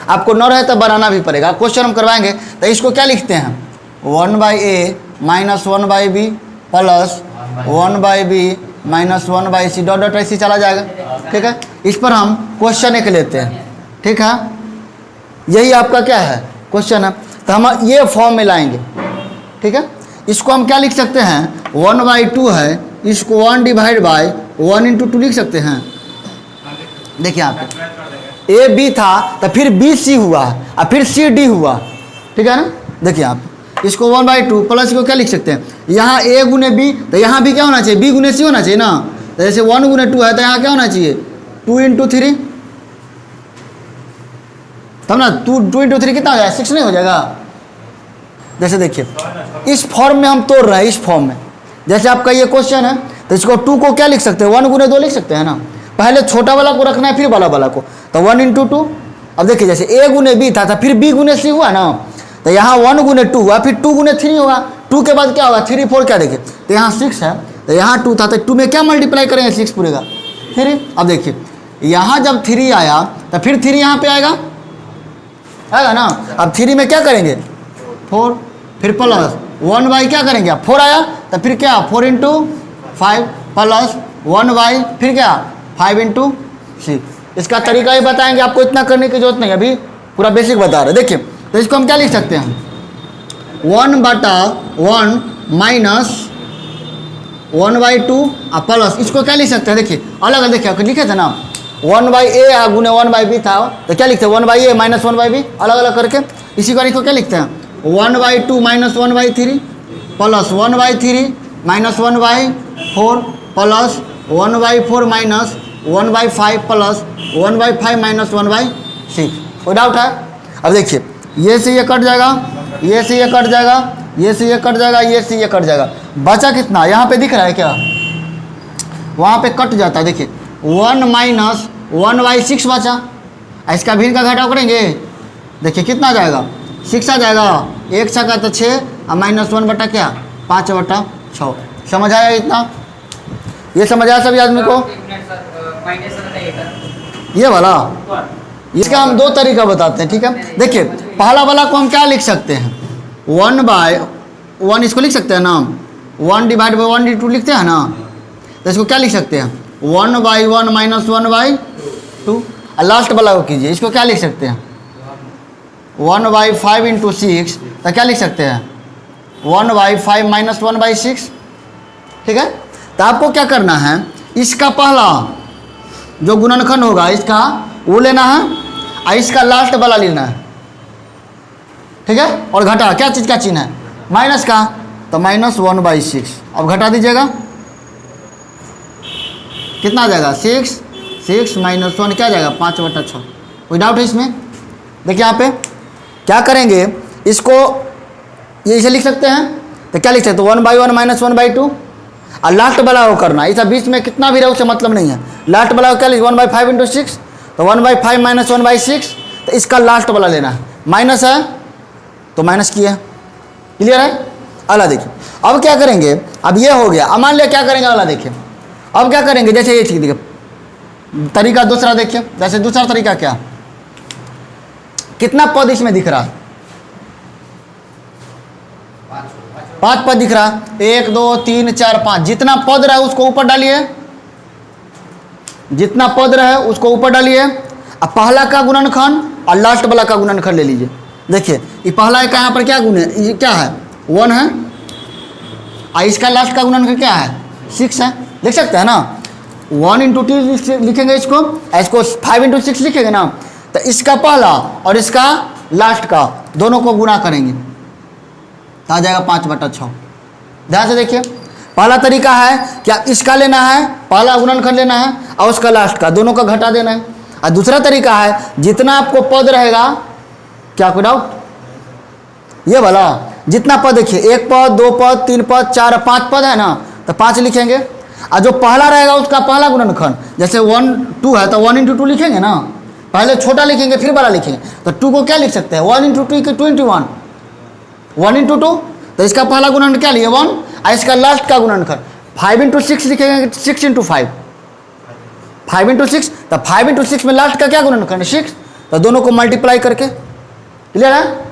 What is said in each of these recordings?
आपको न रहे तो बनाना भी पड़ेगा। क्वेश्चन हम करवाएंगे तो इसको क्या लिखते हैं 1/a minus 1/b plus 1/b minus 1/c dot dot ऐसे चला जाएगा। ठीक है, इस पर हम क्वेश्चन एक लेते हैं। ठीक है, यही आपका क्या है क्वेश्चन है, तो हम ये फॉर्म में लाएंगे। ठीक है, इसको हम क्या लिख सकते हैं 1/2 है, इसको 1 डिवाइड बाई 1 इंटू 2 लिख सकते हैं। देखिए यहाँ पे ए बी था तो फिर बी सी हुआ और फिर सी डी हुआ। ठीक है ना, देखिए आप इसको 1/2 प्लस को क्या लिख सकते हैं, यहाँ ए गुने बी तो यहाँ भी क्या होना चाहिए बी गुने सी होना चाहिए ना। तो जैसे 1 गुने 2 है तो यहाँ क्या होना चाहिए 2 इंटू 3, तब ना 2 इंटू 3 कितना हो जाएगा 6 नहीं हो जाएगा। जैसे देखिए इस फॉर्म में हम तोड़ रहे हैं, इस फॉर्म में जैसे आपका ये क्वेश्चन है तो इसको 2 को क्या लिख सकते हैं 1 गुने 2 लिख सकते हैं ना। पहले छोटा वाला को रखना है फिर बड़ा वाला को, तो 1 इंटू 2। अब देखिए जैसे ए गुने बी था फिर बी गुने सी हुआ ना, तो यहाँ 1 गुने 2 हुआ फिर 2 गुने 3 होगा। 2 के बाद क्या होगा 3 4 क्या देखिए तो यहाँ 6 है, तो यहाँ 2 था तो 2 में क्या मल्टीप्लाई करेंगे 6 पूरेगा 3। अब देखिए यहाँ जब 3 आया तो फिर 3 यहाँ पे आएगा ना। अब 3 में क्या करेंगे 4, फिर प्लस 1 बाई क्या करेंगे आप 4 आया तो फिर क्या 4 इंटू 5 प्लस 1 बाई फिर क्या 5 इंटू 6। इसका तरीका ही बताएंगे, आपको इतना करने की जरूरत नहीं, अभी पूरा बेसिक बता रहे। देखिए तो इसको हम क्या लिख सकते हैं 1/1 माइनस 1/2 प्लस इसको क्या लिख सकते हैं, देखिए अलग अलग देखिए लिखे थे ना 1/a गुने 1/b था, तो क्या लिखते हैं 1/a माइनस 1/b अलग अलग करके। इसी को क्या लिखते हैं 1/2 minus 1/3 plus 1/3 minus 1/4 plus 1/4 minus 1/5 plus 1/5 minus 1/6। कोई डाउट है? अब देखिए ये से ये कट जाएगा, ये से ये कट जाएगा, ये से ये कट जाएगा, ये से ये कट जाएगा, बचा कितना यहाँ पे दिख रहा है क्या, वहाँ पे कट जाता है। देखिए 1 माइनस 1/6 बचा, इसका भिन्न का घटाव करेंगे देखिए कितना जाएगा 6 आ जाएगा, 1 छक्का तो 6 और माइनस 1 बटा क्या 5/6। समझ आया इतना, ये समझ आया सभी आदमी को। ये वाला इसका हम 2 तरीका बताते हैं। ठीक है, देखिए पहला वाला को हम क्या लिख सकते हैं 1/1 इसको लिख सकते हैं ना 1 डिवाइड बाई 1 इंटू 2 लिखते हैं ना, तो इसको क्या लिख सकते हैं 1/1 माइनस 1/2। और लास्ट वाला को कीजिए, इसको क्या लिख सकते हैं 1/5 इंटू 6, तो क्या लिख सकते हैं 1/5 माइनस 1/6। ठीक है, तो आपको क्या करना है इसका पहला जो गुणनखंड होगा इसका वो लेना है और इसका लास्ट वाला लेना है। ठीक है, और घटा क्या चीज़ का चिन्ह है माइनस का, तो माइनस 1/6। अब घटा दीजिएगा कितना आ जाएगा 6 माइनस 1 क्या जाएगा 5/6। कोई डाउट है इसमें? देखिए यहाँ पे क्या करेंगे इसको ये इसे लिख सकते हैं, तो क्या लिख सकते हैं 1/1 माइनस 1/2 और लास्ट वाला वो करना, इस बीच में कितना भी रहे उससे मतलब नहीं है। लास्ट वाला क्या लिख 1/5 इंटू 6, तो 1/5 माइनस 1/6, तो इसका लास्ट वाला लेना है, माइनस है तो माइनस किया। क्लियर है? अगला देखिए अब क्या करेंगे, अब ये हो गया, अब मान लिया क्या करेंगे अगला देखिए, अब क्या करेंगे जैसे ये चीज देखिए तरीका दूसरा देखिए, जैसे दूसरा तरीका क्या कितना पद इसमें दिख रहा है 5 पद दिख रहा है 1 2 3 4 5, जितना पद रहा है उसको ऊपर डालिए, जितना पद रहे उसको ऊपर डालिए। अब पहला का गुणनखंड और लास्ट वाला का गुणनखंड ले लीजिए। देखिए ये पहला का यहाँ पर क्या गुण है, ये क्या है 1 है और इसका लास्ट का गुणनखंड क्या है 6 है। लिख सकते हैं ना 1 इंटू 2 लिखेंगे इसको 5 इंटू 6 लिखेंगे ना, तो इसका पहला और इसका लास्ट का दोनों को गुणा करेंगे तो आ जाएगा 5/6। ध्यान से देखिए पहला तरीका है क्या इसका लेना है, पहला गुणनखंड लेना है और उसका लास्ट का दोनों का घटा देना है। और दूसरा तरीका है जितना आपको पद रहेगा, क्या कोई डाउट, ये वाला जितना पद देखिए 1 पद 2 पद 3 पद 4 5 पद है ना, तो 5 लिखेंगे। और जो पहला रहेगा उसका पहला गुणनखंड, जैसे 1 2 है तो 1 इंटू 2 लिखेंगे ना, पहले छोटा लिखेंगे फिर बड़ा लिखेंगे, तो 2 को क्या लिख सकते हैं 1 इंटू 2 2 इंटू 1 1 इंटू 2, तो इसका पहला गुणनखंड क्या लिए 1 और इसका लास्ट का गुणनखंड 5 इंटू 6 लिखेंगे 6 इंटू 5 5 इंटू 6, तो 5 इंटू 6 में लास्ट का क्या गुणनखंड 6, तो दोनों को मल्टीप्लाई करके, क्लियर है।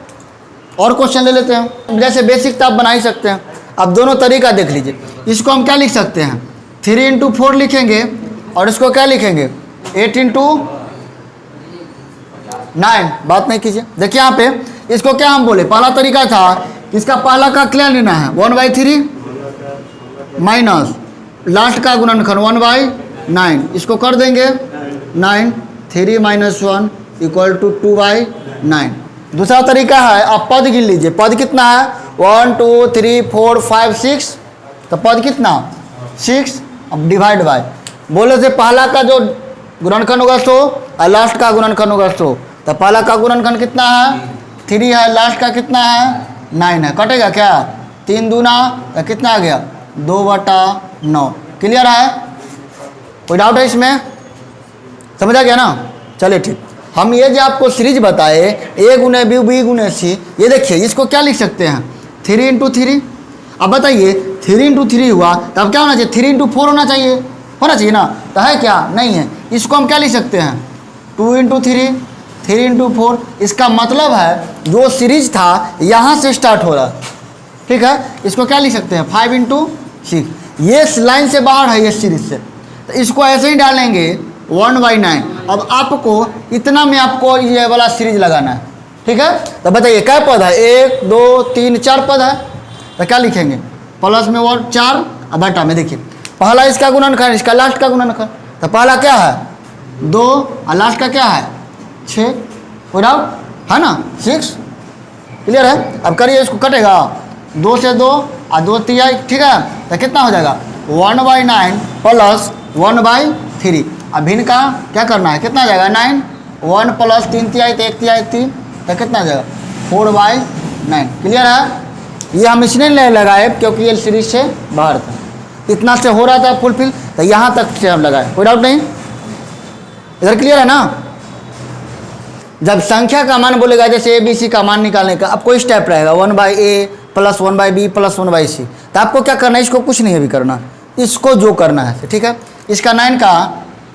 और क्वेश्चन ले लेते हैं, जैसे बेसिक तो आप बना ही सकते हैं। अब दोनों तरीका देख लीजिए। इसको हम क्या लिख सकते हैं, 3 इंटू 4 लिखेंगे, और इसको क्या लिखेंगे, 8 इंटू 9। बात नहीं कीजिए, देखिए यहाँ पे इसको क्या हम बोले, पहला तरीका था इसका पहला का क्या लेना है, 1/3 माइनस लास्ट का गुणनखंड 1/9। इसको कर देंगे 9, 3 - 1 = 2/9। दूसरा तरीका है, आप पद गिन लीजिए, पद कितना है, 1 2 3 4 5 6, तो पद कितना 6। अब डिवाइड बाय, बोले से पहला का जो गुणनखंड होगा 100 और लास्ट का गुणनखंड होगा 100, तो पहला का गुणनखंड कितना है 3 है, लास्ट का कितना है 9 है, कटेगा क्या 3 दूना तो कितना आ गया 2/9। क्लियर है, कोई डाउट है इसमें, समझ आ गया ना। चलिए ठीक, हम ये जो आपको सीरीज बताए A गुने B B गुने C, ये देखिए इसको क्या लिख सकते हैं 3 इंटू 3। अब बताइए 3 इंटू 3 हुआ तो अब क्या होना चाहिए 3 इंटू 4 होना चाहिए ना, तो है क्या नहीं है। इसको हम क्या लिख सकते हैं 2 इंटू 3, 3 इंटू 4। इसका मतलब है जो सीरीज था यहाँ से स्टार्ट हो रहा, ठीक है। इसको क्या लिख सकते हैं 5 इंटू 6, ये लाइन से बाहर है ये सीरीज से, तो इसको ऐसे ही डालेंगे 1/9। अब आपको इतना में आपको ये वाला सीरीज लगाना है, ठीक है। तो बताइए क्या पद है, 1 2 3 4 पद है, तो क्या लिखेंगे प्लस में 1 4 और बटा में, देखिए पहला इसका गुणनखंड, इसका लास्ट का गुणनखंड, तो पहला क्या है 2 और लास्ट का क्या है 6, कोई डाउट है ना 6। क्लियर है, अब करिए इसको, कटेगा 2 से 2 और 2 3, ठीक है, तो कितना हो जाएगा 1/9 प्लस 1/3। अब इनका क्या करना है, कितना आ जाएगा 9, 1 प्लस 3 तिहाई तो 1 तिहाई 3, तो कितना आ जाएगा 4/9। क्लियर है, ये हम इसने ले लगाए क्योंकि ये सीरीज से बाहर था, इतना से हो रहा था फुलफिल, तो यहाँ तक से हम लगाए, कोई डाउट नहीं इधर। क्लियर है ना। जब संख्या का मान बोलेगा, जैसे ABC का मान निकालने का, आपको इस टाइप रहेगा 1/A plus 1/B plus 1/C, तो आपको क्या करना है, इसको कुछ नहीं अभी करना, इसको जो करना है, ठीक है। इसका 9 का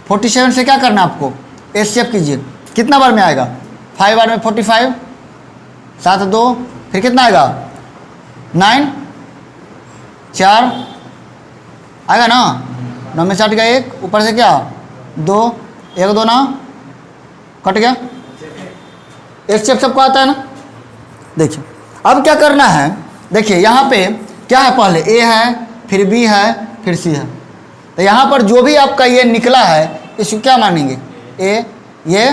47 से क्या करना है आपको, HCF कीजिए, कितना बार में आएगा 5 बार में 45, 7 2, फिर कितना आएगा 9 4 आएगा ना, 9 में 7 गया 1, ऊपर से क्या 2, 1 2 ना, कट गया। HCF सबको आता है ना। देखिए अब क्या करना है, देखिए यहाँ पे क्या है, पहले A है, फिर B है, फिर C है, तो यहाँ पर जो भी आपका ये निकला है इसको क्या मानेंगे, A, ये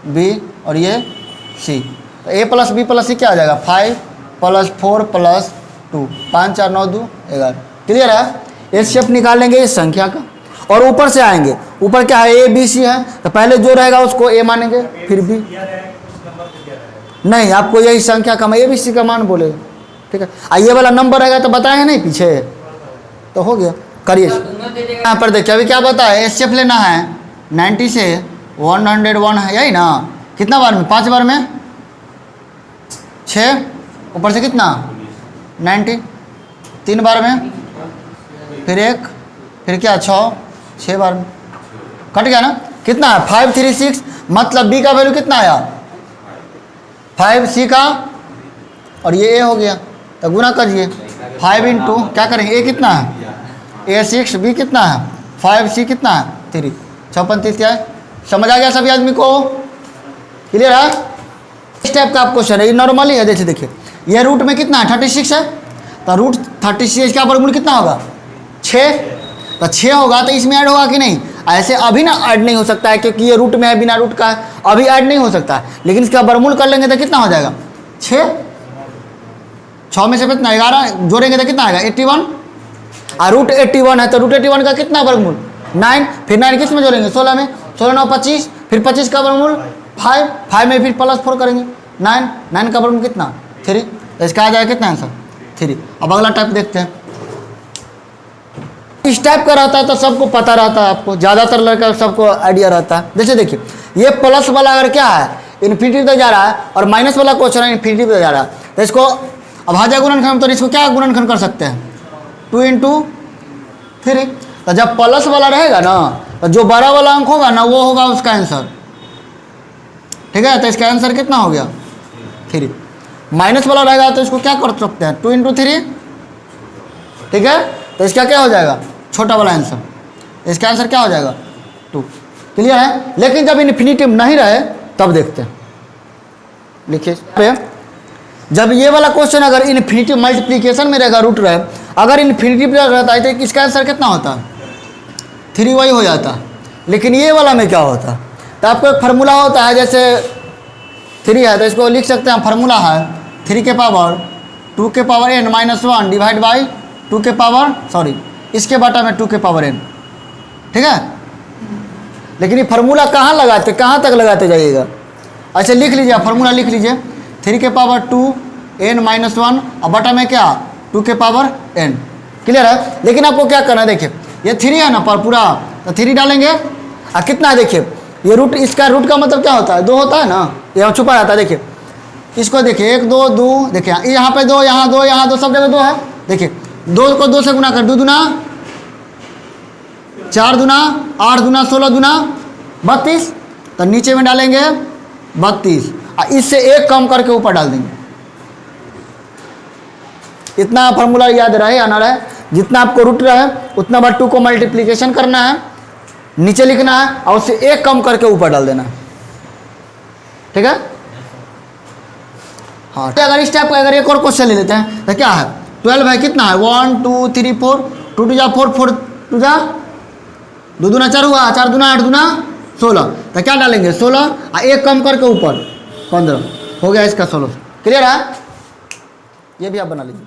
B और ये C, तो A plus B plus C क्या आ जाएगा 5 प्लस 4 प्लस 2, 5 4 9 2 11। क्लियर है, HCF निकालेंगे इस संख्या का, और ऊपर से आएंगे, ऊपर क्या है A B C है, तो पहले जो रहेगा उसको A मानेंगे, फिर B नहीं, आपको यही संख्या का A B C का मान बोलेगा, ठीक है। ये वाला नंबर रहेगा तो बताए नहीं पीछे, तो हो गया। करिए यहाँ पर देखिए अभी क्या बताए, HCF लेना है 90 से 101 है, यही ना, कितना बार में 5 बार में 6, ऊपर से कितना 90, 3 बार में, फिर 1, फिर क्या 6 बार में, कट गया ना। कितना है 536, मतलब B का वैल्यू कितना आया 5, C का और ये A हो गया, तो गुना करिए 5 इंटू क्या करेंगे, A कितना है A 6, B कितना है 5, C कितना है 3, 6 35 क्या है। समझ आ गया सभी आदमी को, क्लियर है। इस टाइप का आपको क्वेश्चन है, ये नॉर्मली है। जैसे देखिए ये रूट में कितना है 36 है, तो रूट 36 का वर्गमूल कितना होगा 6, तो 6 होगा तो इसमें ऐड होगा कि नहीं, ऐसे अभी ना ऐड नहीं हो सकता है क्योंकि ये रूट में है, बिना रूट का है, अभी ऐड नहीं हो सकता है, लेकिन इसका वर्गमूल कर लेंगे तो कितना हो जाएगा 6 में से कितना 11 जोड़ेंगे तो कितना आएगा 81, और रूट 81 है तो रूट 81 का कितना वर्गमूल 9, फिर 9 किस में जोड़ेंगे 16 में, 16 9 25, फिर 25 का वर्गमूल 5 में फिर प्लस 4 करेंगे 9 का वर्गमूल कितना 3, तो इसका आ जाएगा कितना आंसर 3। अब अगला टाइप देखते हैं। इस टाइप का रहता है तो सबको पता रहता है, आपको ज़्यादातर लड़का सबको आइडिया रहता है। जैसे देखिए ये प्लस वाला अगर क्या है इन्फिनिटी तक जा रहा है और माइनस वाला क्वेश्चन है इन्फिनिटी तक जा रहा है, तो इसको अभाज्य गुणनखंड, तो इसको क्या गुणनखंड कर सकते हैं 2 इंटू 3। तो जब प्लस वाला रहेगा ना, तो जो बड़ा वाला अंक होगा ना वो होगा उसका आंसर, ठीक है, तो इसका आंसर कितना हो गया 3। माइनस वाला रहेगा तो इसको क्या कर सकते हैं 2 इंटू 3, ठीक है, तो इसका क्या हो जाएगा छोटा वाला आंसर, इसका आंसर क्या हो जाएगा 2। क्लियर है। लेकिन जब इन्फिनिटिव नहीं रहे तब देखते हैं, लिखिए जब ये वाला क्वेश्चन अगर इन्फिनिटिव मल्टीप्लिकेशन में रहेगा रूट रहे, अगर इन्फिनिटिव रहता है तो इसका आंसर कितना होता 3 वही हो जाता। लेकिन ये वाला में क्या होता, तो आपको एक फार्मूला होता है, जैसे 3 है तो इसको लिख सकते हैं, फार्मूला है 3 के पावर 2 के power n minus 1 divide by 2 के पावर सॉरी इसके बटा में 2 के पावर n, ठीक है। लेकिन ये फार्मूला कहाँ लगाते, कहाँ तक लगाते जाइएगा। अच्छा लिख लीजिए, फार्मूला लिख लीजिए 3 के पावर 2 n माइनस 1 और बटा में क्या 2 के पावर n। क्लियर है। लेकिन आपको क्या करना है, देखिए ये 3 है ना पर पूरा, तो 3 डालेंगे और कितना है देखिए, ये रूट, इसका रूट का मतलब क्या होता है 2 होता है ना, ये छुपा रहता है। देखिए इसको देखिए 1 2 2, देखिए यहाँ पे 2 यहाँ 2 यहाँ 2 सब जगह 2 है। देखिए 2 को 2 से गुना कर, 2 दूना 4 दूना 8 दूना 16 दूना 32, तो नीचे में डालेंगे 32 और इससे 1 कम करके ऊपर डाल देंगे। इतना फार्मूला याद रहे या ना रहे, जितना आपको रूट रहे उतना बार 2 को मल्टीप्लिकेशन करना है, नीचे लिखना है और उससे 1 कम करके ऊपर डाल देना है, ठीक है। हाँ, तो अगर इस टाइप का अगर एक और क्वेश्चन ले लेते हैं तो क्या है 12 है, कितना है 1 2 3 4, 2 2 जा 4 4 2 जा 2 दूना 4 हुआ, 4 दूना 8 दूना 16, तो क्या डालेंगे 16 और 1 कम करके ऊपर 15, हो गया इसका 16। क्लियर है, ये भी आप बना लीजिए।